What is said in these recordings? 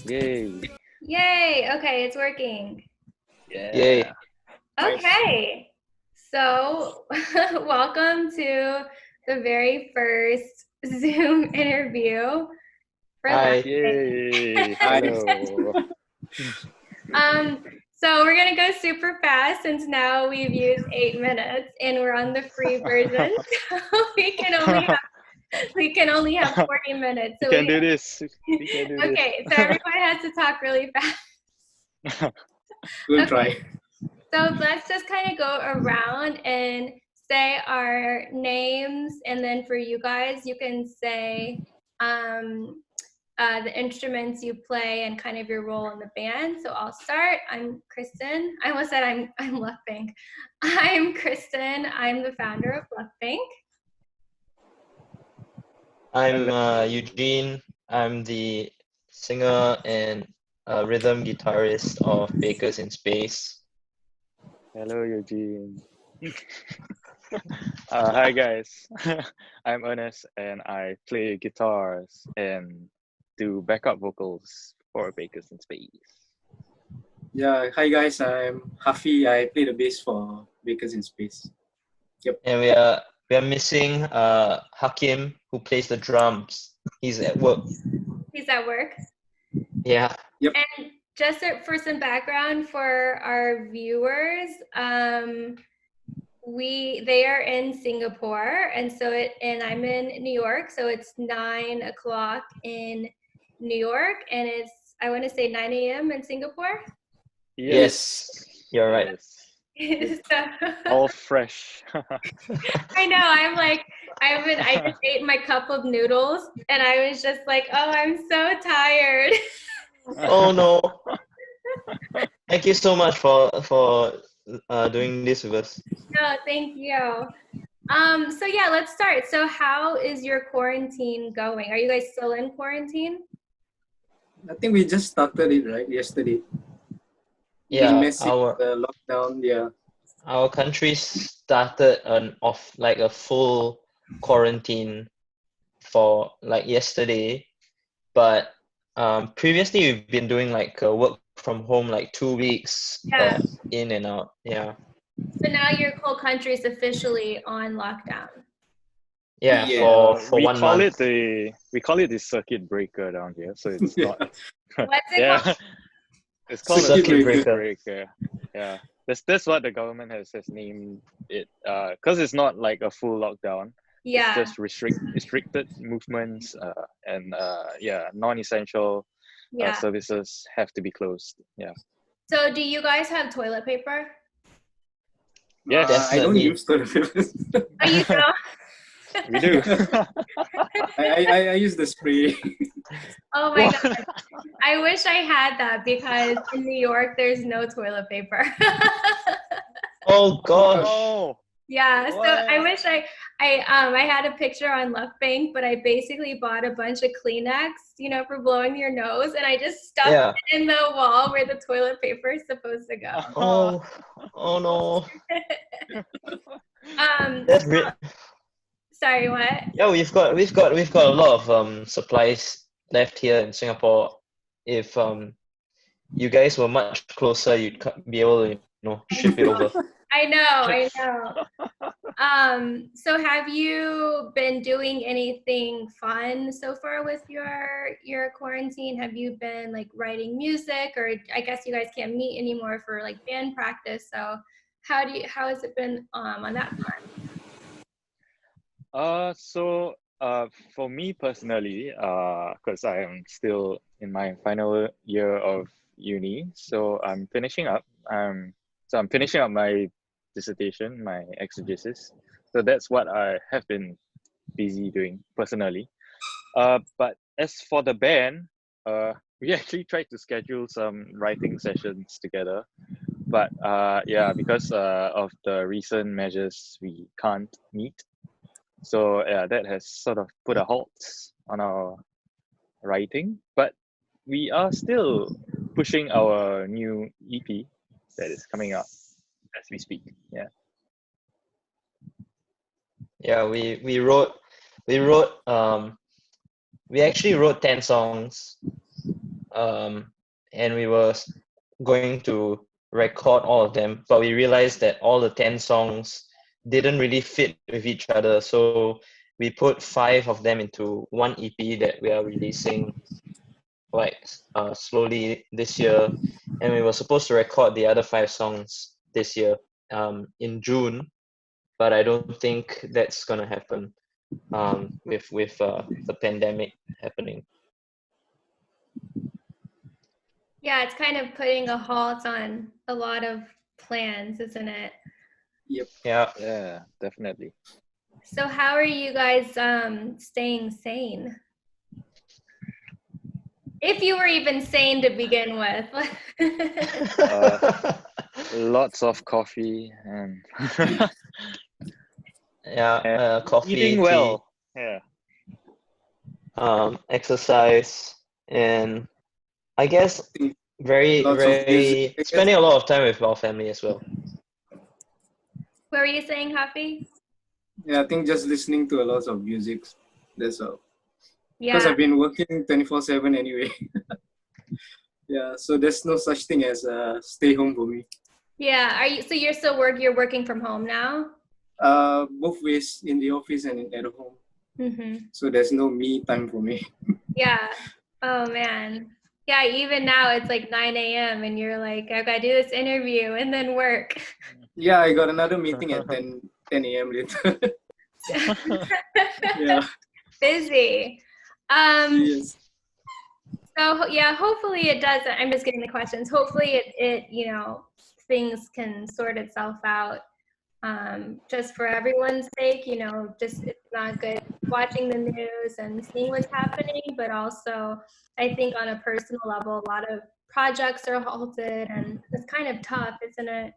Yay. Yay! Okay, it's working. Yeah. Yay. Okay, so welcome to the very first Zoom interview for Hi. Yay. Hello. So we're gonna go super fast since now we've used 8 minutes and we're on the free version. So we can only have 40 minutes. So We can do this. We can do this. Okay, so everyone has to talk really fast. We'll Okay. try. So let's just kind of go around and say our names, and then for you guys, you can say the instruments you play and kind of your role in the band. So I'll start. I'm Kristyn. I almost said I'm Left Bank. I'm Kristyn. I'm the founder of Left Bank. I'm Eugene. I'm the singer and rhythm guitarist of Bakers in Space. Hello, Eugene. Hi, guys. I'm Ernest, and I play guitars and do backup vocals for Bakers in Space. Yeah, hi guys, I'm Hafi. I play the bass for Bakers in Space. And we are missing Hakim, who plays the drums. He's at work. He's at work. Yeah. Yep. And just for some background for our viewers, they are in Singapore, and I'm in New York, so it's 9 o'clock in New York, and it's, I want to say 9 a.m. in Singapore. Yes. You're right. Yes. So, All fresh. I know. I just ate my cup of noodles, and I was just like, oh, I'm so tired. Oh no. Thank you so much for doing this with us. No, thank you. So yeah, let's start. So how is your quarantine going? Are you guys still in quarantine? I think we just started it right yesterday. Yeah, the lockdown. Yeah. Our country started a full quarantine for like yesterday, but previously we've been doing like work from home like 2 weeks, Yeah. in and out. Yeah. So now your whole country is officially on lockdown. Yeah, Yeah, for 1 month. We call it the circuit breaker down here. So it's not. What's it Yeah. called? It's called Circuit a breaker. breaker. Yeah. That's what the government has named it. Because it's not like a full lockdown. Yeah. It's just restricted movements and non-essential services have to be closed. Yeah. So do you guys have toilet paper? Yes. I don't use toilet paper. Oh, you don't? We do. I use the spray. Oh my God. I wish I had that because in New York there's no toilet paper. Oh gosh. Oh. Yeah, What? so I wish I had a picture on Left Bank, but I basically bought a bunch of Kleenex, for blowing your nose, and I just stuck it in the wall where the toilet paper is supposed to go. Oh no. That's sorry, what? Yeah, we've got a lot of supplies left here in Singapore. If you guys were much closer, you'd be able to ship it over. I know. So have you been doing anything fun so far with your quarantine? Have you been like writing music, or I guess you guys can't meet anymore for like band practice, so how has it been on that front? So for me personally, because I am still in my final year of uni, so I'm finishing up. I'm finishing up my dissertation, my exegesis. So that's what I have been busy doing personally. But as for the band, we actually tried to schedule some writing sessions together. But because of the recent measures, we can't meet. So that has sort of put a halt on our writing. But we are still pushing our new EP that is coming out as we speak. Yeah. Yeah, we actually wrote 10 songs. and we were going to record all of them, but we realized that all the 10 songs didn't really fit with each other. So we put 5 of them into one EP that we are releasing slowly this year, and we were supposed to record the other 5 songs this year in June, but I don't think that's gonna happen with the pandemic happening. Yeah, it's kind of putting a halt on a lot of plans, isn't it? Yep. Yeah, definitely. So how are you guys staying sane? If you were even sane to begin with. Lots of coffee and coffee, eating well. Yeah. Exercise, and I guess very Lots of music, I guess. spending a lot of time with our family as well. What were you saying, Happy? Yeah, I think just listening to a lot of music. That's all. Yeah. Because I've been working 24/7 anyway. Yeah, so there's no such thing as stay home for me. Yeah. You're working from home now? Both ways, in the office and at home. Mm-hmm. So there's no me time for me. Yeah. Oh man. Yeah, even now it's like 9 a.m. and you're like, I've got to do this interview and then work. Yeah, I got another meeting at 10 a.m. later. Yeah. Busy. Yes. So yeah, hopefully it doesn't. I'm just getting the questions. Hopefully it things can sort itself out. Just for everyone's sake, just it's not good watching the news and seeing what's happening, but also I think on a personal level, a lot of projects are halted and it's kind of tough, isn't it?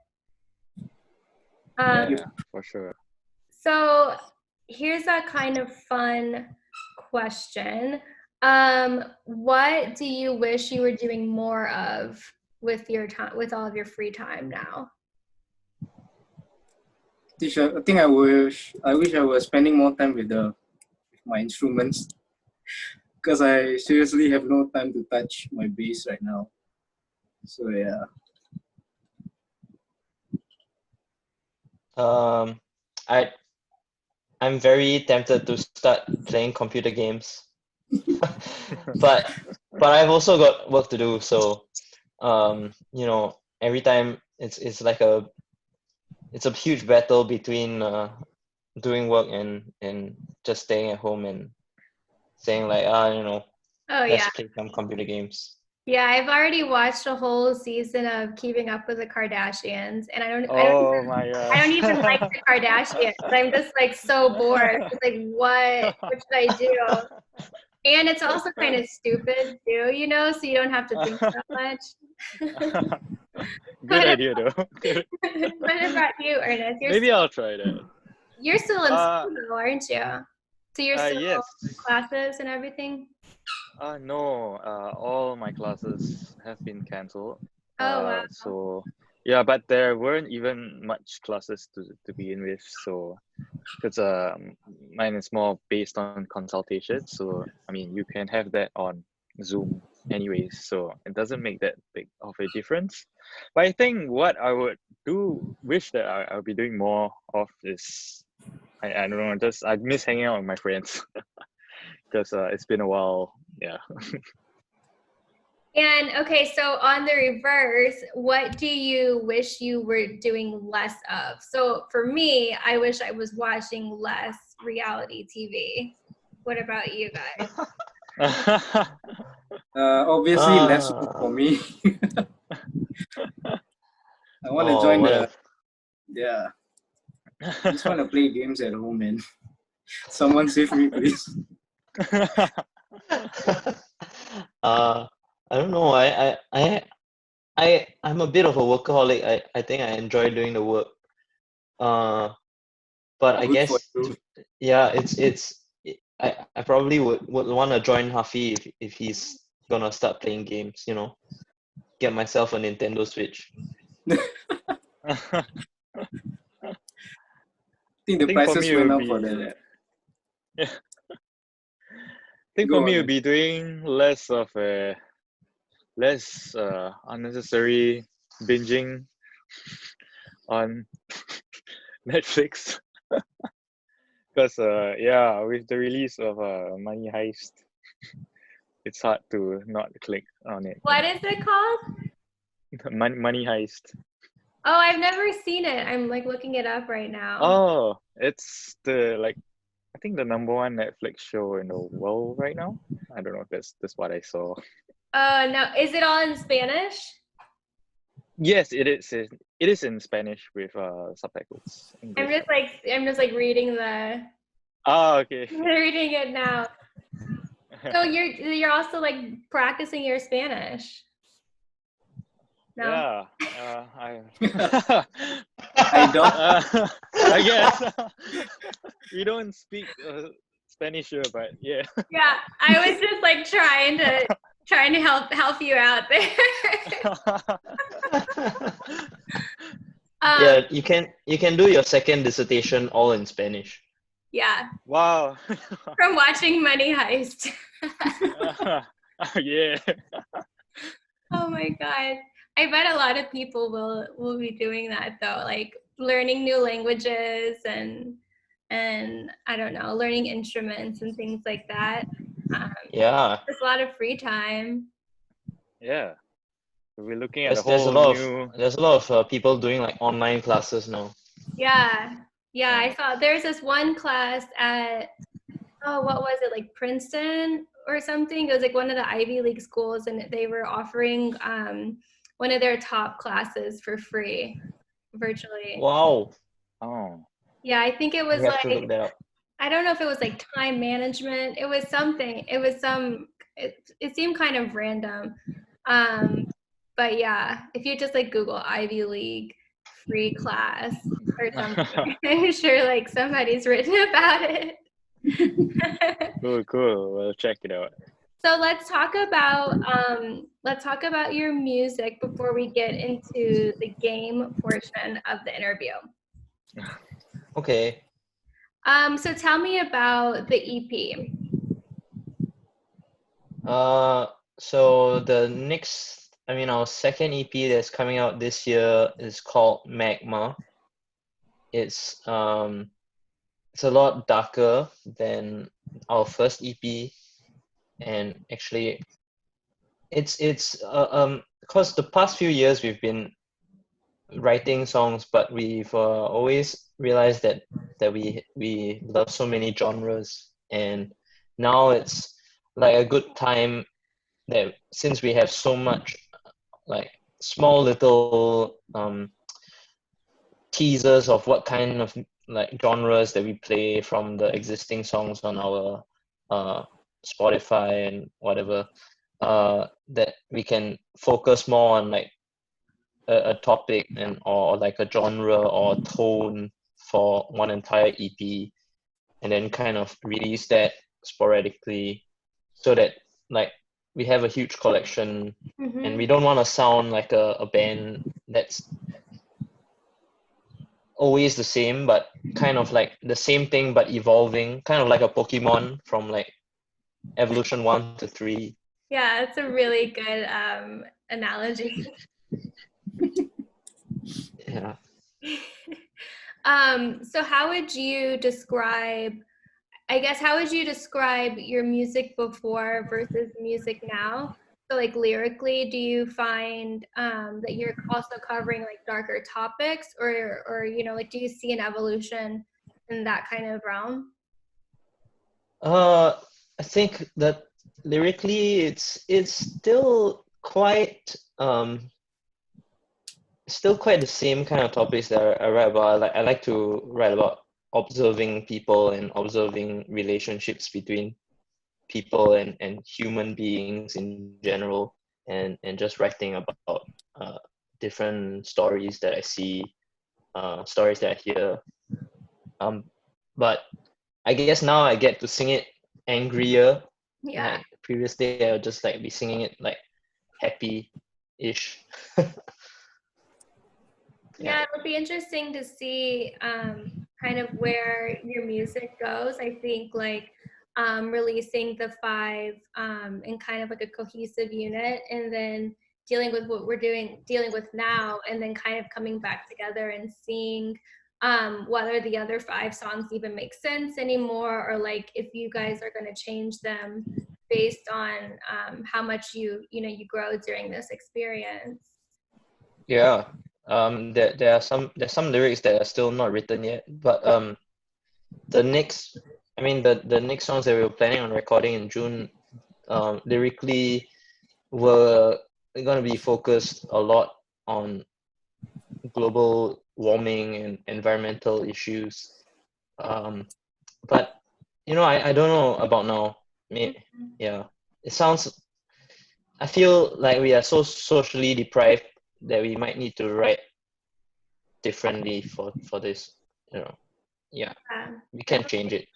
Yeah, for sure. So here's a kind of fun question. What do you wish you were doing more of with your time, with all of your free time now? I think I wish I was spending more time with my instruments, because I seriously have no time to touch my bass right now. So yeah. I'm very tempted to start playing computer games, but I've also got work to do. So every time it's like it's a huge battle between doing work and just staying at home and saying like let's play some computer games. Yeah, I've already watched a whole season of Keeping Up with the Kardashians, and I don't even like the Kardashians. I'm just like so bored. It's like, what should I do? And it's also kind of stupid too, so you don't have to think that much. Good idea though. What about you, Ernest? Maybe I'll try that. You're still in school though, aren't you? So you're still yes. in classes and everything? No, all my classes have been cancelled. Oh, wow. So yeah, but there weren't even much classes to begin with. So because mine is more based on consultation. So I mean, you can have that on Zoom anyways. So it doesn't make that big of a difference. But I think what I would wish that I'll be doing more of is I don't know, just I miss hanging out with my friends. Because it's been a while. Yeah. And okay, so on the reverse, what do you wish you were doing less of? So for me, I wish I was watching less reality TV. What about you guys? Obviously less work for me. I want to join I just want to play games at home, man. Someone save me, please. I don't know. I'm a bit of a workaholic. I think I enjoy doing the work. But I Good guess for you. I probably would want to join Hafi if he's gonna start playing games. Get myself a Nintendo Switch. I think the prices went up for that. Yeah. I think for me, it would be doing less of less unnecessary binging on Netflix. Because yeah, with the release of Money Heist, it's hard to not click on it. What is it called? Money Heist. Oh, I've never seen it. I'm like looking it up right now. Oh, it's the I think the #1 Netflix show in the world right now. I don't know if that's what I saw. No, is it all in Spanish? Yes, it is. It is in Spanish with subtitles. I'm English. just like reading Okay. reading it now. So you're also like practicing your Spanish. No. Yeah. I I don't. I guess we don't speak Spanish here, but yeah. Yeah, I was just like trying to help you out there. Yeah, you can do your second dissertation all in Spanish. Yeah, Wow. from watching Money Heist. Yeah. Oh my God. I bet a lot of people will be doing that though, like learning new languages and I don't know, learning instruments and things like that. Yeah, There's a lot of free time. Yeah. We're looking at a there's a whole lot new. of people doing like online classes now. Yeah. Yeah, I saw there's this one class at, oh, what was it, like Princeton or something? It was like one of the Ivy League schools, and they were offering one of their top classes for free virtually. Wow, Oh. Yeah, I think it was we have to look like, that up. I don't know if it was like time management. It was something. It was it seemed kind of random. But yeah, if you just like Google Ivy League free class or something, I'm sure like somebody's written about it. Cool. We'll check it out. So let's talk about your music before we get into the game portion of the interview. Okay. So tell me about the EP. So our second EP that's coming out this year is called Magma. It's a lot darker than our first EP, and actually, it's because the past few years we've been writing songs, but we've always realized that we love so many genres, and now it's like a good time that since we have so much like small little teasers of what kind of like genres that we play from the existing songs on our Spotify and whatever, that we can focus more on like a topic or like a genre or tone for one entire EP, and then kind of release that sporadically so that like we have a huge collection. Mm-hmm. And we don't want to sound like a band that's always the same, but kind of like the same thing but evolving, kind of like a Pokemon from like evolution 1 to 3. Yeah, it's a really good analogy. Yeah. So how would you describe your music before versus music now? So like lyrically, do you find that you're also covering like darker topics, or you know, like do you see an evolution in that kind of realm? I think that lyrically it's still quite the same kind of topics that I write about. I like to write about observing people and observing relationships between people and human beings in general, and just writing about different stories that I see, stories that I hear. But I guess now I get to sing it angrier. Yeah. Like previously I would just like be singing it like happy-ish. Yeah, it'll be interesting to see kind of where your music goes. I think like releasing the 5 in kind of like a cohesive unit, and then dealing with what we're dealing with now, and then kind of coming back together and seeing whether the other 5 songs even make sense anymore, or like if you guys are going to change them based on how much you grow during this experience. Yeah. There are some lyrics that are still not written yet, but the next songs that we were planning on recording in June, lyrically were gonna be focused a lot on global warming and environmental issues. But I don't know about now. Yeah, I feel like we are so socially deprived that we might need to write differently for this. Yeah, we can't change it.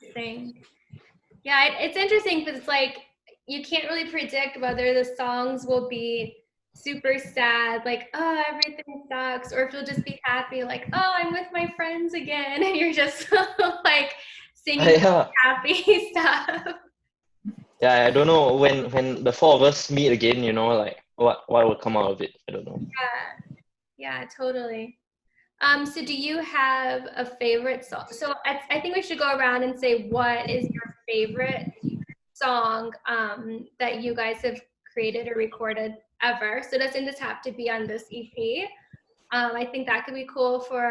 Yeah, it's interesting because it's like you can't really predict whether the songs will be super sad, like, oh, everything sucks, or if you'll just be happy, like, oh, I'm with my friends again, and you're just like singing happy stuff. Yeah, I don't know when the 4 of us meet again, like what will come out of it. I don't know. Yeah, totally. So do you have a favorite song? So I think we should go around and say what is your favorite song that you guys have created or recorded ever. So doesn't this have to be on this EP? I think that could be cool for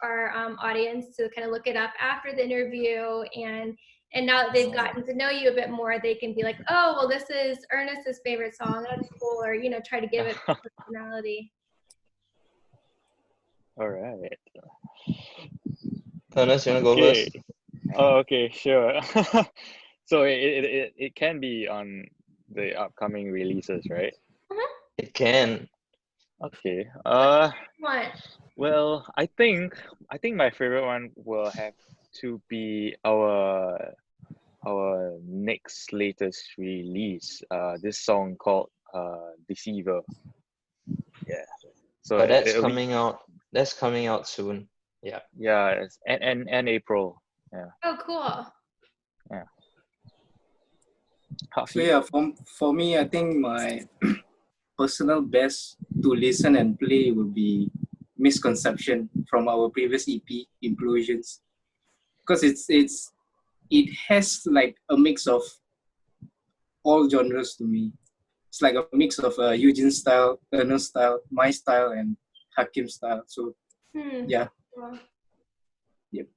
our audience to kind of look it up after the interview, and now that they've gotten to know you a bit more, they can be like, oh, well, this is Ernest's favorite song. That's cool, or try to give it personality. All right. Ernest, you wanna go first? Oh, okay, sure. So it can be on the upcoming releases, right? It can. Okay. What? Well, I think my favorite one will have to be our next latest release. This song called Deceiver. Yeah. So But that's coming out. That's coming out soon. Yeah. Yeah, it's and April. Yeah. Oh, cool. Yeah. So yeah, for me, I think my personal best to listen and play would be Misconception from our previous EP, Implosions, because it has like a mix of all genres to me. It's like a mix of Eugene style, Ernest style, my style, and Hakim style. So yeah. Yep.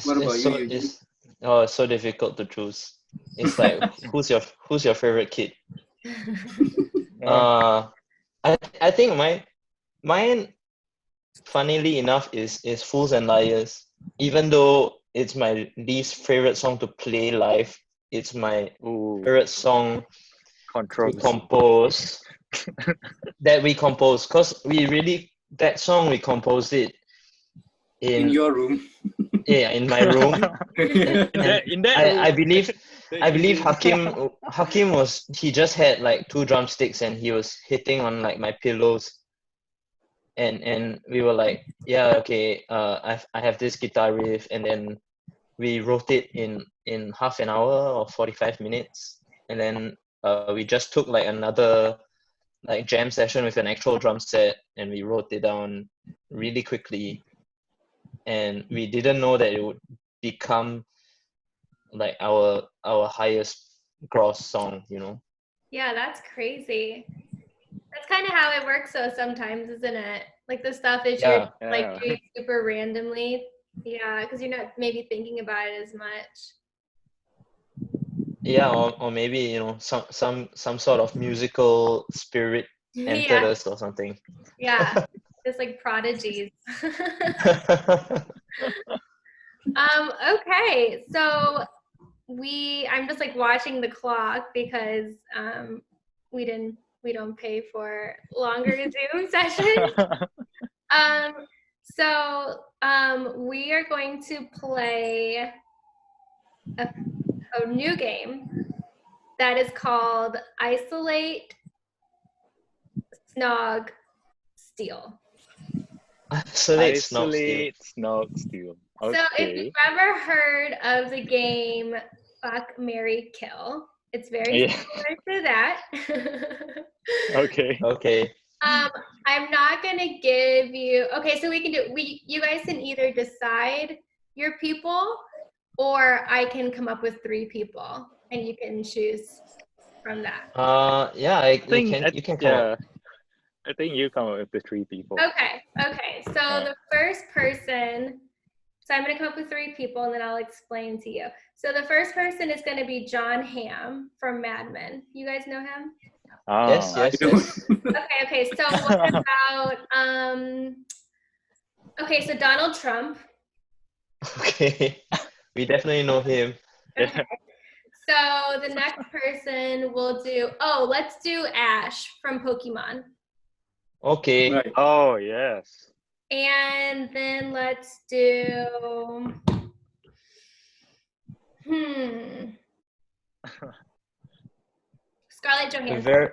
What about you, Eugene? It's so difficult to choose. It's like who's your favorite kid? I think mine, funnily enough, is Fools and Liars. Even though it's my least favorite song to play live, it's my favorite song to compose. That we composed, because that song we composed it in your room. Yeah, in my room. in that room. I believe Hakim he just had like 2 drumsticks and he was hitting on like my pillows, and we were like, yeah, okay, I have this guitar riff, and then we wrote it in half an hour or 45 minutes, and then we just took like another like jam session with an actual drum set, and we wrote it down really quickly, and we didn't know that it would become like our highest gross song, Yeah, that's crazy. That's kind of how it works though sometimes, isn't it? Like the stuff that you're like doing super randomly. Yeah, because you're not maybe thinking about it as much. Yeah, or maybe some sort of musical spirit entered us or something. Yeah, just like prodigies. Okay, so I'm just like watching the clock because we don't pay for longer Zoom sessions. So we are going to play a new game that is called Isolate, Snog, Steal. Isolate, Snog, steal. Isolate, Snog, steal. So if Okay. you've ever heard of the game Fuck, Marry, Kill, it's very Yeah. similar to that. Okay. Okay. I'm not gonna give you. Okay, so we can do. You guys can either decide your people, or I can come up with 3 people, and you can choose from that. Yeah, you can come up. I think you come up with the 3 people. Okay. So Yeah. the first person. So I'm gonna come up with 3 people, and then I'll explain to you. So the first person is gonna be John Hamm from Mad Men. You guys know him? Yes, Ah. yes. Okay. So what about okay, so Donald Trump. Okay. We definitely know him. Okay. So the next person will do, let's do Ash from Pokemon. Okay. Right. Oh, yes. And then let's do, Scarlett Johansson.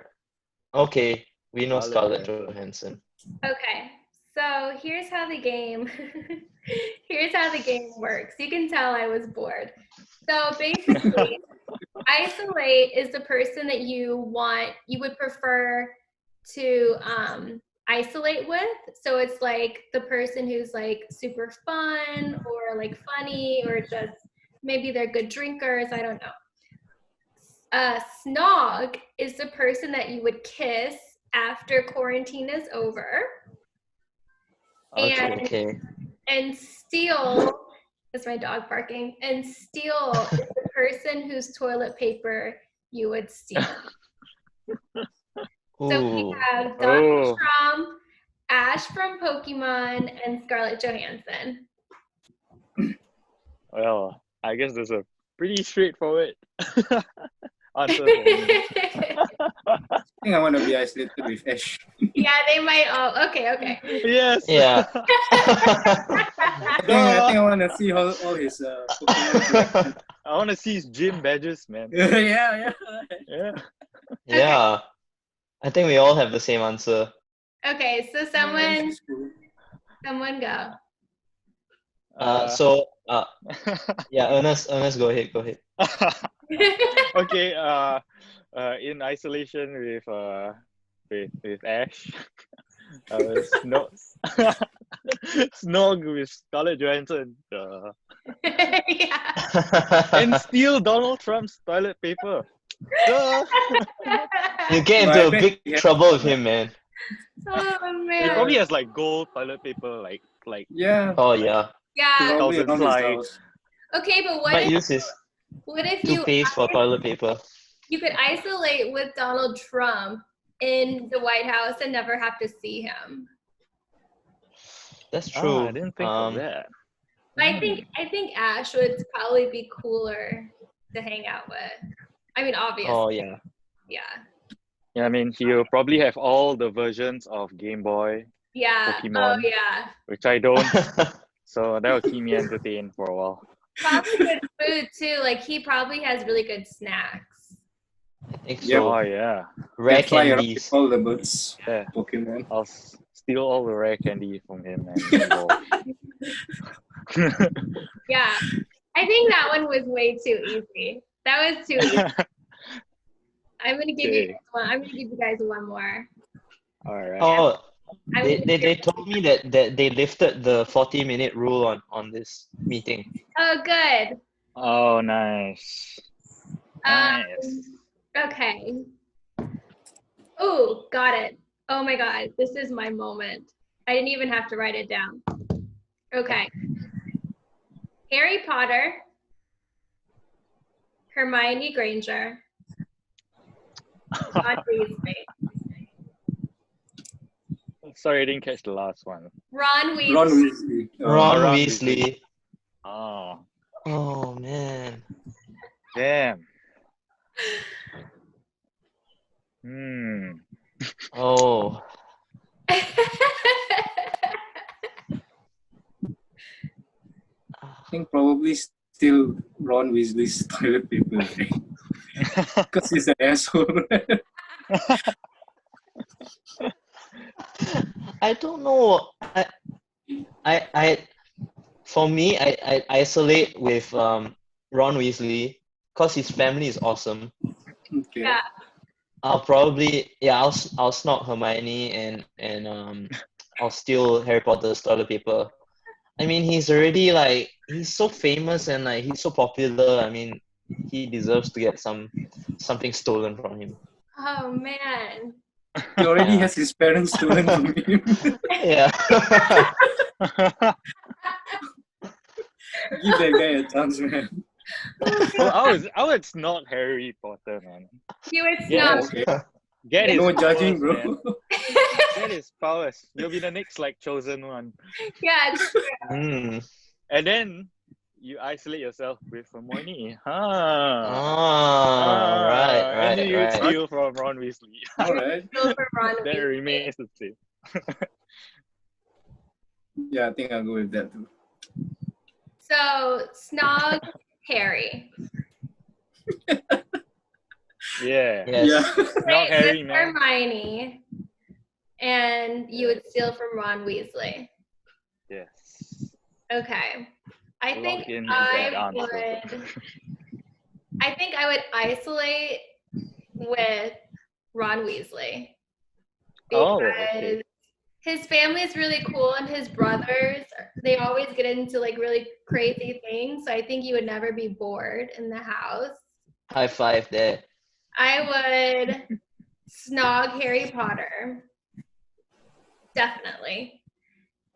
Okay, we know Scarlett Scarlett Johansson. Okay, so here's how the game works. You can tell I was bored. So basically, isolate is the person that you would prefer to isolate with. So it's like the person who's like super fun or like funny, or just maybe they're good drinkers, I don't know. Snog is the person that you would kiss after quarantine is over. Okay. And steal, that's my dog barking, and steal is the person whose toilet paper you would steal. So we have Donald Trump, Ash from Pokemon, and Scarlett Johansson. Well, I guess there's a pretty straightforward answer for me. I think I want to be isolated with Ash. Yeah, they might all. Okay. Yes. Yeah. I think I want to see all his Pokemon. I want to see his gym badges, man. Yeah. Yeah. I think we all have the same answer. Okay, so someone go. Yeah, Ernest, go ahead. Okay. In isolation with Ash, Snog with Scarlett Johansson, Yeah. and steal Donald Trump's toilet paper. You get into a big trouble with him, man. Oh He man. probably has like gold toilet paper, like Yeah. Oh yeah. Yeah. Probably 2,000 around his ply. house. Okay, but Might use his what if you toothpaste for toilet paper. you could isolate with Donald Trump in the White House and never have to see him? That's true. I didn't think of that. I think Ash would probably be cooler to hang out with. I mean, obviously. Oh yeah. Yeah. Yeah, I mean, he'll probably have all the versions of Game Boy, Yeah. Pokemon. Oh yeah. which I don't. So that will keep me entertained for a while. Probably good food too. Like he probably has really good snacks. I think Yep. so. Oh yeah. Rare Fly around candies. with all the birds. Yeah. Pokemon. I'll steal all the rare candy from him and go. Yeah. I think that one was way too easy. That was too easy. I'm gonna give you guys one. I'm gonna give you guys one more. All right. Oh, they told me that they lifted the 40-minute rule on this meeting. Oh, good. Oh, nice. Nice. Okay. Oh, got it. Oh my God, this is my moment. I didn't even have to write it down. Okay. Harry Potter, Hermione Granger, Ron Weasley. Sorry, I didn't catch the last one. Ron Weasley. Ron Weasley. Ron Ron Weasley. Oh, Oh man. damn. Oh. I think probably still Ron Weasley's toilet paper. Because he's an asshole. I don't know. For me, I isolate with Ron Weasley because his family is awesome. Okay. Yeah. I'll snog Hermione and I'll steal Harry Potter's toilet paper. I mean, he's already like he's so famous and like he's so popular. I mean, he deserves to get something stolen from him. Oh man. He already Yeah. has his parents stolen from him. Yeah. Give that guy a chance, man. Well, I would not Harry Potter, man. You would Yeah. snog. Okay. Get his No powers, judging, bro. man. Get his powers. You'll be the next like chosen one. Yeah, it's true. Mm. And then you isolate yourself with Hermione. Right. And then you Right. steal from Ron Weasley. All right. Go for Ron That Weasley. remains the same. Yeah, I think I'll go with that too. So snog Harry. Yeah. Yes. Yeah. Not Harry, With man. Hermione, and you would steal from Ron Weasley. Yes. Okay. I Lock think in that I answer. would isolate with Ron Weasley Oh, because okay. his family is really cool and his brothers, they always get into like really crazy things. So I think you would never be bored in the house. High five there. I would snog Harry Potter. Definitely.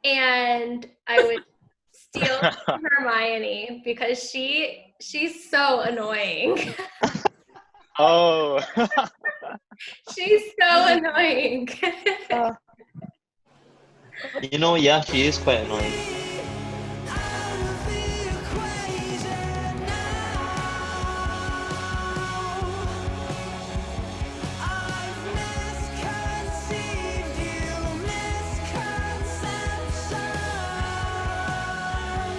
And I would steal Hermione because she's so annoying. Oh. She's so annoying. You know, yeah, she is quite annoying.